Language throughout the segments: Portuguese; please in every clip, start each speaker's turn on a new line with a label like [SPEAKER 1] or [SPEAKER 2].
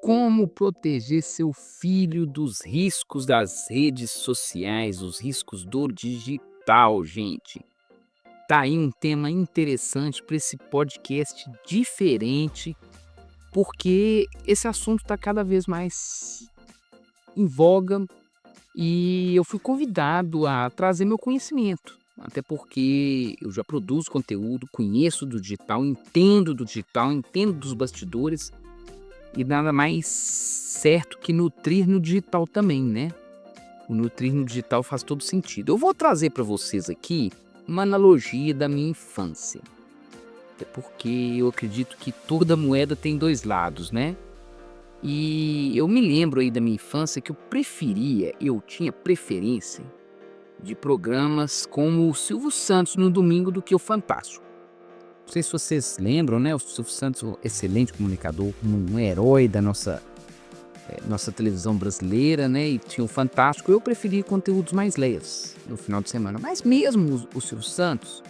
[SPEAKER 1] Como proteger seu filho dos riscos das redes sociais, os riscos do digital, gente? Tá aí um tema interessante para esse podcast diferente, porque esse assunto está cada vez mais em voga e eu fui convidado a trazer meu conhecimento. Até porque eu já produzo conteúdo, conheço do digital, entendo dos bastidores e nada mais certo que nutrir no digital também, né? O nutrir no digital faz todo sentido. Eu vou trazer para vocês aqui uma analogia da minha infância. Até porque eu acredito que toda moeda tem dois lados, né? E eu me lembro aí da minha infância que eu tinha preferência de programas como o Silvio Santos no domingo do que o Fantástico. Não sei se vocês lembram, né? O Silvio Santos, um excelente comunicador, um herói da nossa televisão brasileira, né? E tinha o Fantástico. Eu preferia conteúdos mais leves no final de semana. Mas mesmo o Silvio Santos,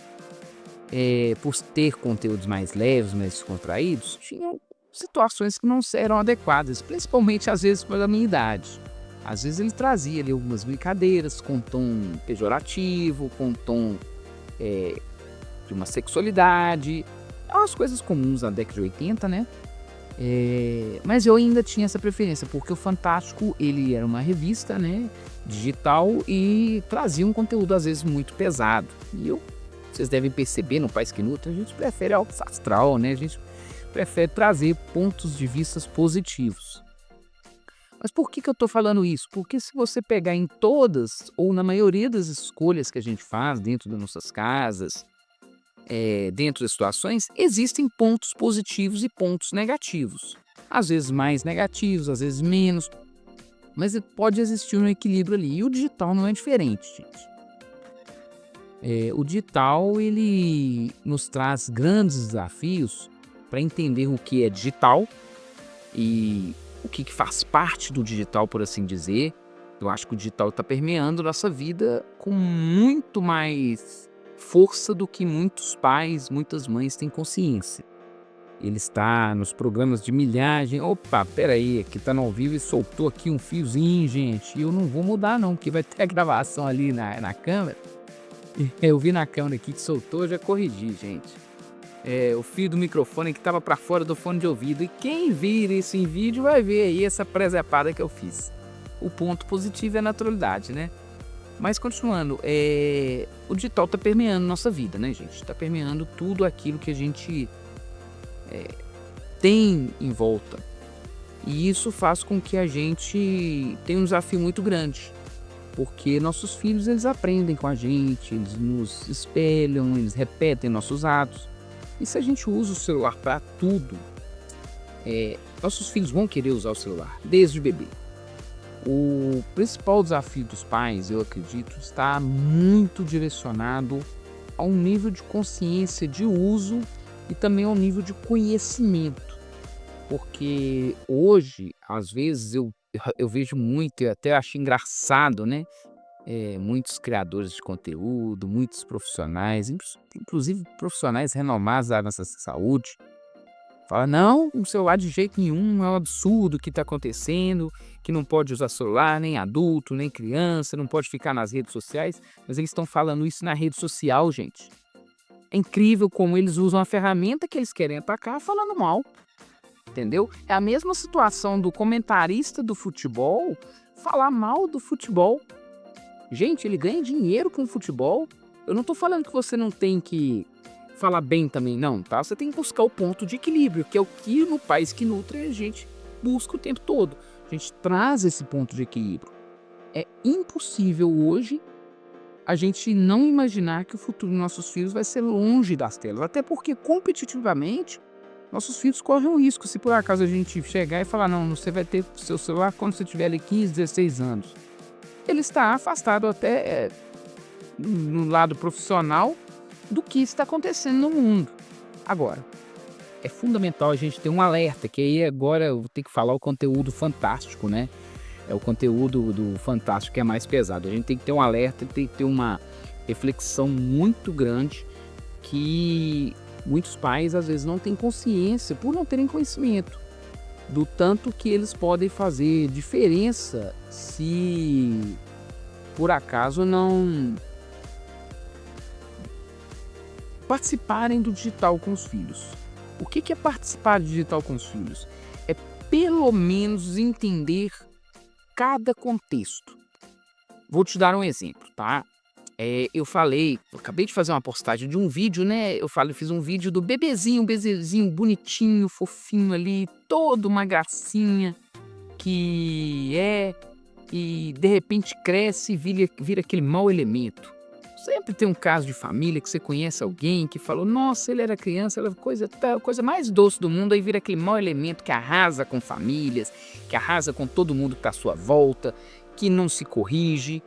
[SPEAKER 1] por ter conteúdos mais leves, mais descontraídos, tinham situações que não eram adequadas, principalmente às vezes pela minha idade. Às vezes ele trazia ali algumas brincadeiras com tom pejorativo, com tom de uma sexualidade, umas coisas comuns na década de 80, né? Mas eu ainda tinha essa preferência, porque o Fantástico, ele era uma revista, né, digital e trazia um conteúdo às vezes muito pesado. Vocês devem perceber, no País que Nutre, a gente prefere algo astral, né? A gente prefere trazer pontos de vista positivos. Mas por que eu estou falando isso? Porque se você pegar em todas ou na maioria das escolhas que a gente faz dentro das nossas casas, dentro das situações, existem pontos positivos e pontos negativos. Às vezes mais negativos, às vezes menos, mas pode existir um equilíbrio ali. E o digital não é diferente, gente. O digital, ele nos traz grandes desafios para entender o que é digital e o que faz parte do digital, por assim dizer. Eu acho que o digital está permeando nossa vida com muito mais força do que muitos pais, muitas mães têm consciência. Ele está nos programas de milhagem. Opa, peraí, aqui tá no ao vivo e soltou aqui um fiozinho, gente. E eu não vou mudar não, porque vai ter a gravação ali na câmera. Eu vi na câmera aqui que soltou, eu já corrigi, gente. O fio do microfone que estava para fora do fone de ouvido. E quem vir isso em vídeo vai ver aí essa presepada que eu fiz. O ponto positivo é a naturalidade, né? Mas continuando, o digital está permeando nossa vida, né, gente? Está permeando tudo aquilo que a gente tem em volta. E isso faz com que a gente tenha um desafio muito grande. Porque nossos filhos, eles aprendem com a gente, eles nos espelham, eles repetem nossos atos. E se a gente usa o celular para tudo, nossos filhos vão querer usar o celular, desde o bebê. O principal desafio dos pais, eu acredito, está muito direcionado a um nível de consciência de uso e também ao nível de conhecimento. Porque hoje, às vezes, eu vejo muito, e até acho engraçado, né? Muitos criadores de conteúdo, muitos profissionais, inclusive profissionais renomados da nossa saúde, fala, não, o celular de jeito nenhum, é um absurdo o que está acontecendo, que não pode usar celular, nem adulto, nem criança, não pode ficar nas redes sociais, mas eles estão falando isso na rede social, gente. É incrível como eles usam a ferramenta que eles querem atacar falando mal, entendeu? É a mesma situação do comentarista do futebol falar mal do futebol. Gente, ele ganha dinheiro com o futebol. Eu não tô falando que você não tem que falar bem também, não, tá? Você tem que buscar o ponto de equilíbrio, que é o que no País que Nutre a gente busca o tempo todo. A gente traz esse ponto de equilíbrio. É impossível hoje a gente não imaginar que o futuro dos nossos filhos vai ser longe das telas. Até porque, competitivamente, nossos filhos correm um risco. Se por acaso a gente chegar e falar, não, você vai ter seu celular quando você tiver ali 15, 16 anos. Ele está afastado até no lado profissional do que está acontecendo no mundo. Agora, é fundamental a gente ter um alerta, que aí agora eu vou ter que falar o conteúdo fantástico, né? É o conteúdo do fantástico que é mais pesado. A gente tem que ter um alerta, tem que ter uma reflexão muito grande que muitos pais às vezes não têm consciência por não terem conhecimento. do tanto que eles podem fazer diferença se por acaso não participarem do digital com os filhos. O que é participar do digital com os filhos? É pelo menos entender cada contexto. Vou te dar um exemplo, tá? Eu acabei de fazer uma postagem de um vídeo, né? Fiz um vídeo do bebezinho, um bebezinho bonitinho, fofinho ali, todo uma gracinha e de repente cresce e vira aquele mau elemento. Sempre tem um caso de família que você conhece alguém que falou, nossa, ele era criança, era coisa mais doce do mundo, aí vira aquele mau elemento que arrasa com famílias, que arrasa com todo mundo que está à sua volta, que não se corrige.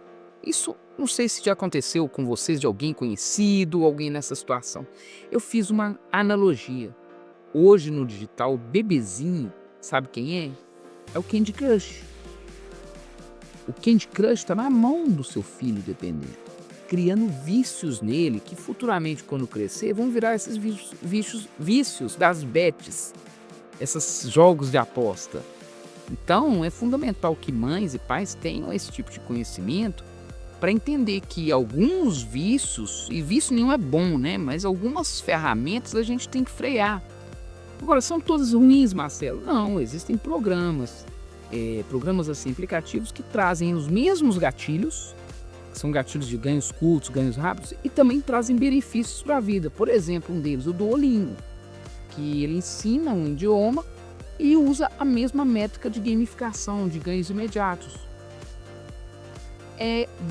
[SPEAKER 1] Isso, não sei se já aconteceu com vocês, de alguém conhecido, alguém nessa situação. Eu fiz uma analogia. Hoje no digital, o bebezinho, sabe quem é? É o Candy Crush. O Candy Crush está na mão do seu filho, dependendo, criando vícios nele que futuramente, quando crescer, vão virar esses vícios das bets, esses jogos de aposta. Então, é fundamental que mães e pais tenham esse tipo de conhecimento para entender que alguns vícios, e vício nenhum é bom, né? Mas algumas ferramentas a gente tem que frear. Agora, são todas ruins, Marcelo? Não, existem programas assim, aplicativos que trazem os mesmos gatilhos, que são gatilhos de ganhos curtos, ganhos rápidos, e também trazem benefícios para a vida. Por exemplo, um deles, o Duolingo, que ele ensina um idioma e usa a mesma métrica de gamificação, de ganhos imediatos.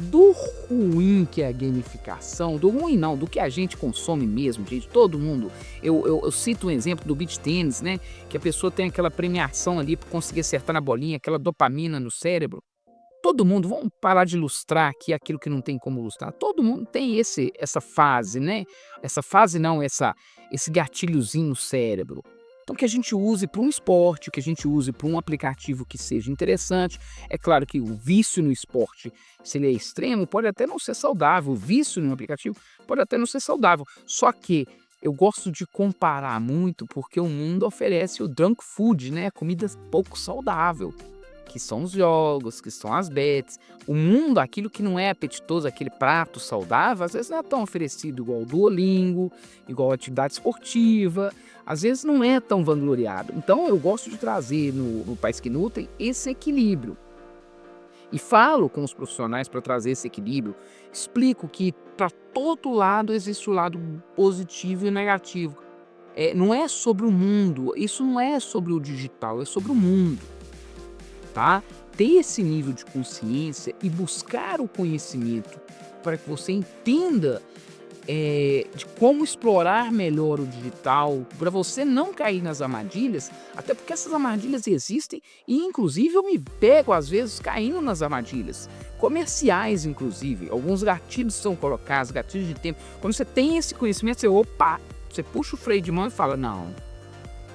[SPEAKER 1] Do ruim que é a gamificação, do ruim não, do que a gente consome mesmo, gente, todo mundo. Eu cito um exemplo do beach tênis, né? Que a pessoa tem aquela premiação ali para conseguir acertar na bolinha, aquela dopamina no cérebro. Todo mundo, vamos parar de ilustrar aqui aquilo que não tem como ilustrar. Todo mundo tem essa fase, né? Essa fase não, esse gatilhozinho no cérebro. Então, que a gente use para um esporte, que a gente use para um aplicativo que seja interessante. É claro que o vício no esporte, se ele é extremo, pode até não ser saudável. O vício no aplicativo pode até não ser saudável. Só que eu gosto de comparar muito porque o mundo oferece o junk food, né? Comida pouco saudável, que são os jogos, que são as bets. O mundo, aquilo que não é apetitoso, aquele prato saudável, às vezes não é tão oferecido igual o Duolingo, igual a atividade esportiva, às vezes não é tão vangloriado. Então eu gosto de trazer no Pais que Nutrem esse equilíbrio. E falo com os profissionais para trazer esse equilíbrio, explico que para todo lado existe o lado positivo e negativo. Não é sobre o mundo, isso não é sobre o digital, é sobre o mundo. Tá? Ter esse nível de consciência e buscar o conhecimento para que você entenda de como explorar melhor o digital, para você não cair nas armadilhas, até porque essas armadilhas existem e inclusive eu me pego às vezes caindo nas armadilhas, comerciais inclusive, alguns gatilhos são colocados, gatilhos de tempo. Quando você tem esse conhecimento, você puxa o freio de mão e fala, não,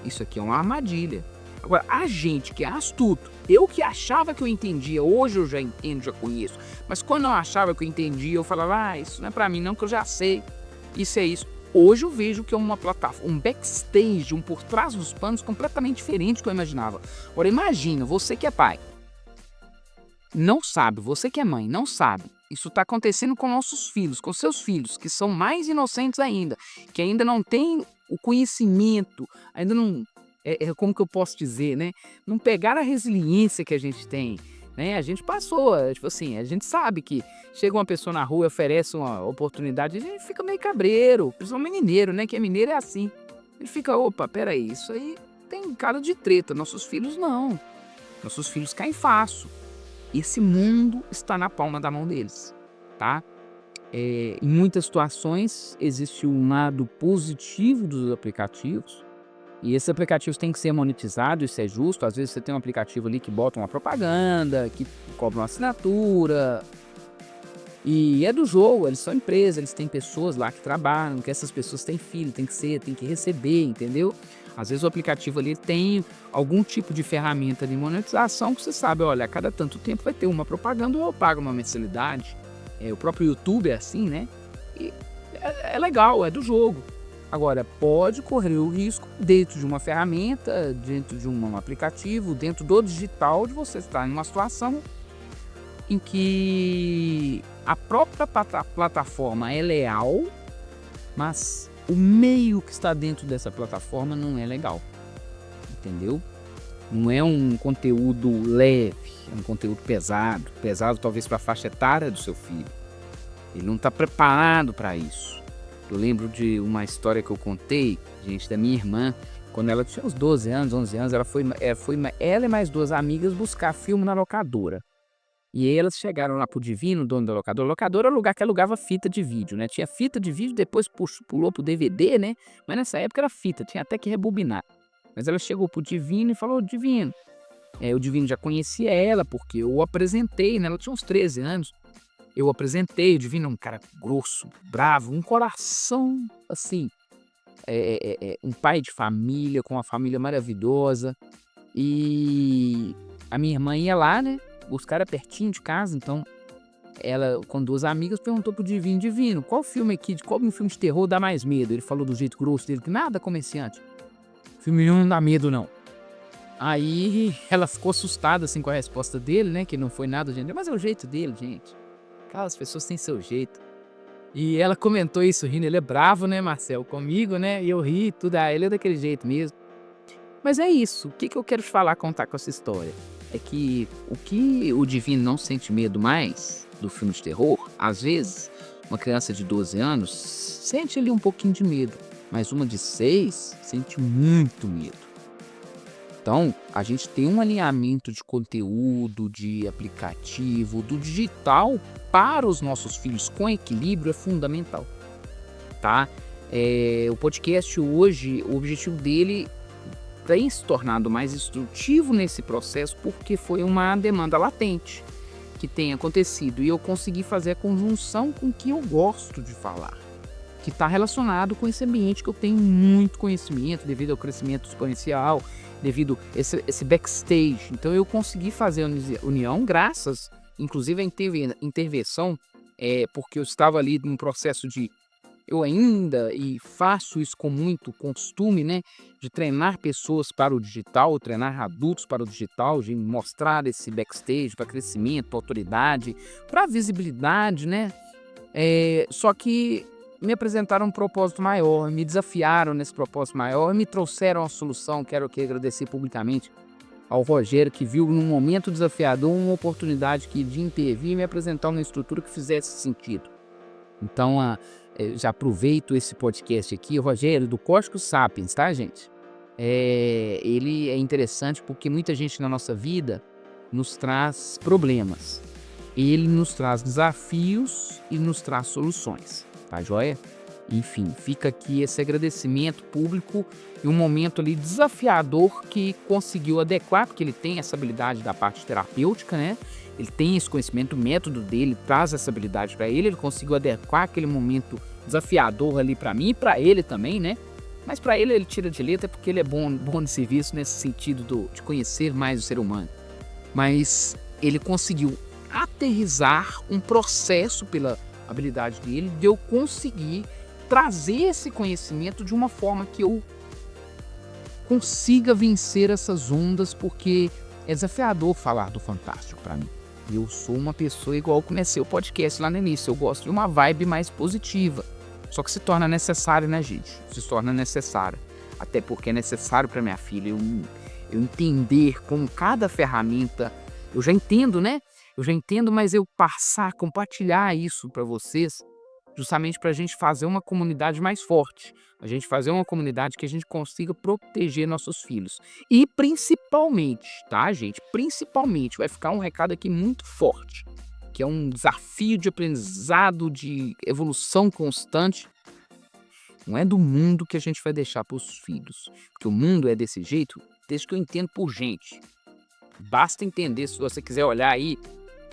[SPEAKER 1] isso aqui é uma armadilha. Agora, a gente que é astuto, eu que achava que eu entendia, hoje eu já entendo, já conheço, mas quando eu achava que eu entendia, eu falava, isso não é pra mim não, que eu já sei, isso é isso. Hoje eu vejo que é uma plataforma, um backstage, um por trás dos panos completamente diferente do que eu imaginava. Agora, imagina, você que é pai, não sabe, você que é mãe, não sabe. Isso está acontecendo com nossos filhos, com seus filhos, que são mais inocentes ainda, que ainda não têm o conhecimento, ainda não... como que eu posso dizer, né? Não pegar a resiliência que a gente tem, né? A gente passou, tipo assim, a gente sabe que chega uma pessoa na rua e oferece uma oportunidade, a gente fica meio cabreiro, principalmente mineiro, né? Que mineiro é assim. Ele fica, opa, peraí, isso aí tem cara de treta, nossos filhos não. Nossos filhos caem fácil. Esse mundo está na palma da mão deles, tá? Em muitas situações existe um lado positivo dos aplicativos, e esses aplicativos têm que ser monetizados, isso é justo. Às vezes você tem um aplicativo ali que bota uma propaganda, que cobra uma assinatura. E é do jogo, eles são empresas, eles têm pessoas lá que trabalham, que essas pessoas têm filho, tem que receber, entendeu? Às vezes o aplicativo ali tem algum tipo de ferramenta de monetização que você sabe, olha, a cada tanto tempo vai ter uma propaganda ou eu pago uma mensalidade. O próprio YouTube é assim, né? E é legal, é do jogo. Agora, pode correr o risco dentro de uma ferramenta, dentro de um aplicativo, dentro do digital, de você estar em uma situação em que a própria plataforma é leal, mas o meio que está dentro dessa plataforma não é legal, entendeu? Não é um conteúdo leve, é um conteúdo pesado, pesado talvez para a faixa etária do seu filho. Ele não está preparado para isso. Eu lembro de uma história que eu contei, gente, da minha irmã, quando ela tinha uns 12 anos, 11 anos, ela e mais duas amigas buscar filme na locadora. E aí elas chegaram lá pro Divino, dono da locadora. Locadora é o lugar que alugava fita de vídeo, né? Tinha fita de vídeo, depois pulou pro DVD, né? Mas nessa época era fita, tinha até que rebobinar. Mas ela chegou pro Divino e falou: Divino. O Divino já conhecia ela, porque eu o apresentei, né? Ela tinha uns 13 anos. Eu apresentei, o Divino é um cara grosso, bravo, um coração, assim, um pai de família, com uma família maravilhosa. E a minha irmã ia lá, né? Buscar era pertinho de casa, então ela, com duas amigas, perguntou pro Divino: Divino, qual filme aqui, qual um filme de terror dá mais medo? Ele falou do jeito grosso dele, que nada comerciante. Filme nenhum não dá medo, não. Aí ela ficou assustada, assim, com a resposta dele, né? Que não foi nada, gente. Mas é o jeito dele, gente. As pessoas têm seu jeito. E ela comentou isso rindo. Ele é bravo, né, Marcel? Comigo, né? E eu ri, tudo. Ele é daquele jeito mesmo. Mas é isso. O que eu quero te falar, contar com essa história? É que o que o Divino não sente medo mais do filme de terror, às vezes, uma criança de 12 anos sente ali um pouquinho de medo. Mas uma de 6 sente muito medo. Então, a gente tem um alinhamento de conteúdo, de aplicativo, do digital para os nossos filhos com equilíbrio é fundamental, tá? O podcast hoje, o objetivo dele tem se tornado mais instrutivo nesse processo porque foi uma demanda latente que tem acontecido e eu consegui fazer a conjunção com o que eu gosto de falar, que está relacionado com esse ambiente que eu tenho muito conhecimento devido ao crescimento exponencial, devido a esse backstage. Então eu consegui fazer a união graças, inclusive, à intervenção, porque eu estava ali num processo de, eu ainda e faço isso com muito costume, né, de treinar pessoas para o digital, treinar adultos para o digital, de mostrar esse backstage para crescimento, para autoridade, para visibilidade, né? Só que me apresentaram um propósito maior, me desafiaram nesse propósito maior, me trouxeram a solução. Quero aqui agradecer publicamente ao Rogério, que viu num momento desafiador uma oportunidade de intervir e me apresentar uma estrutura que fizesse sentido. Então, já aproveito esse podcast aqui, o Rogério, do Código Sapiens, tá, gente? Ele é interessante porque muita gente na nossa vida nos traz problemas. Ele nos traz desafios e nos traz soluções. Tá joia? Enfim, fica aqui esse agradecimento público e um momento ali desafiador que conseguiu adequar, porque ele tem essa habilidade da parte terapêutica, né? Ele tem esse conhecimento, o método dele traz essa habilidade para ele conseguiu adequar aquele momento desafiador ali para mim e para ele também, né? Mas para ele tira de letra porque ele é bom de serviço nesse sentido de conhecer mais o ser humano. Mas ele conseguiu aterrissar um processo pela habilidade dele, de eu conseguir trazer esse conhecimento de uma forma que eu consiga vencer essas ondas, porque é desafiador falar do fantástico para mim. Eu sou uma pessoa igual eu comecei o podcast lá no início, eu gosto de uma vibe mais positiva, só que se torna necessário, né, gente? Se torna necessário, até porque é necessário para minha filha eu entender como cada ferramenta, eu já entendo, né? Eu já entendo, mas eu compartilhar isso para vocês, justamente para a gente fazer uma comunidade mais forte, a gente fazer uma comunidade que a gente consiga proteger nossos filhos. E principalmente, tá, gente? Principalmente, vai ficar um recado aqui muito forte, que é um desafio de aprendizado, de evolução constante. Não é do mundo que a gente vai deixar para os filhos, porque o mundo é desse jeito, desde que eu entendo por gente. Basta entender, se você quiser olhar aí,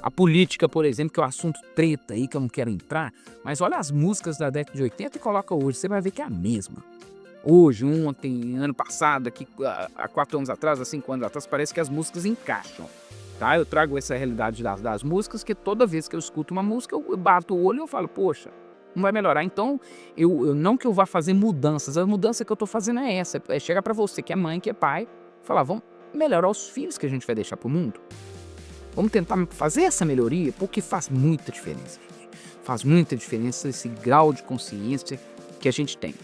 [SPEAKER 1] a política, por exemplo, que é um assunto treta aí, que eu não quero entrar, mas olha as músicas da década de 80 e coloca hoje, você vai ver que é a mesma. Hoje, ontem, ano passado, aqui, há 4 anos atrás, há 5 anos atrás, parece que as músicas encaixam, tá? Eu trago essa realidade das músicas, que toda vez que eu escuto uma música, eu bato o olho e eu falo, poxa, não vai melhorar. Então, não que eu vá fazer mudanças, a mudança que eu tô fazendo é essa, é chegar pra você que é mãe, que é pai, falar: "Vamos melhorar os filhos que a gente vai deixar para o mundo. Vamos tentar fazer essa melhoria, porque faz muita diferença, gente. Faz muita diferença esse grau de consciência que a gente tem."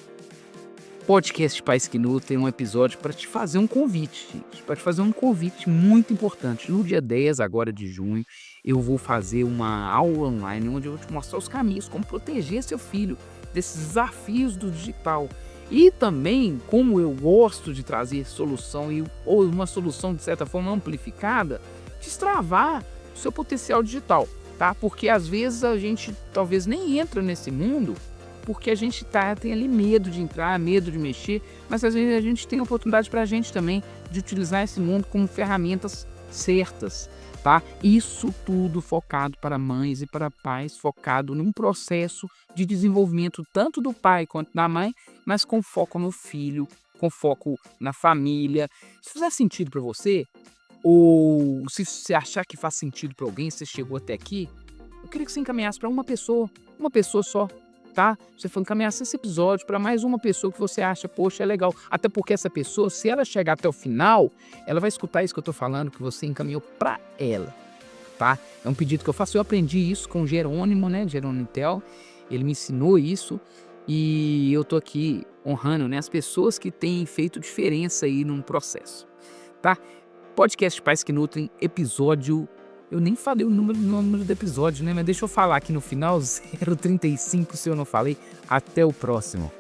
[SPEAKER 1] Podcast Pais que Nutrem tem um episódio para te fazer um convite, gente. Para te fazer um convite muito importante. No dia 10 agora de junho, eu vou fazer uma aula online onde eu vou te mostrar os caminhos, como proteger seu filho desses desafios do digital. E também, como eu gosto de trazer solução ou uma solução de certa forma amplificada, destravar o seu potencial digital, tá? Porque às vezes a gente talvez nem entra nesse mundo porque a gente tem ali medo de entrar, medo de mexer, mas às vezes a gente tem oportunidade para a gente também de utilizar esse mundo como ferramentas certas, tá? Isso tudo focado para mães e para pais, focado num processo de desenvolvimento tanto do pai quanto da mãe, mas com foco no filho, com foco na família. Se fizer sentido para você, ou se você achar que faz sentido para alguém, você chegou até aqui, eu queria que você encaminhasse para uma pessoa só, tá? Você for encaminhar esse episódio para mais uma pessoa que você acha, poxa, é legal. Até porque essa pessoa, se ela chegar até o final, ela vai escutar isso que eu tô falando, que você encaminhou para ela, tá? É um pedido que eu faço. Eu aprendi isso com o Jerônimo, né? Jerônimo Tel. Ele me ensinou isso e eu tô aqui honrando, né, as pessoas que têm feito diferença aí num processo, tá? Podcast Pais que Nutrem, episódio. Eu nem falei o número do episódio, né? Mas deixa eu falar aqui no final, 035, se eu não falei. Até o próximo.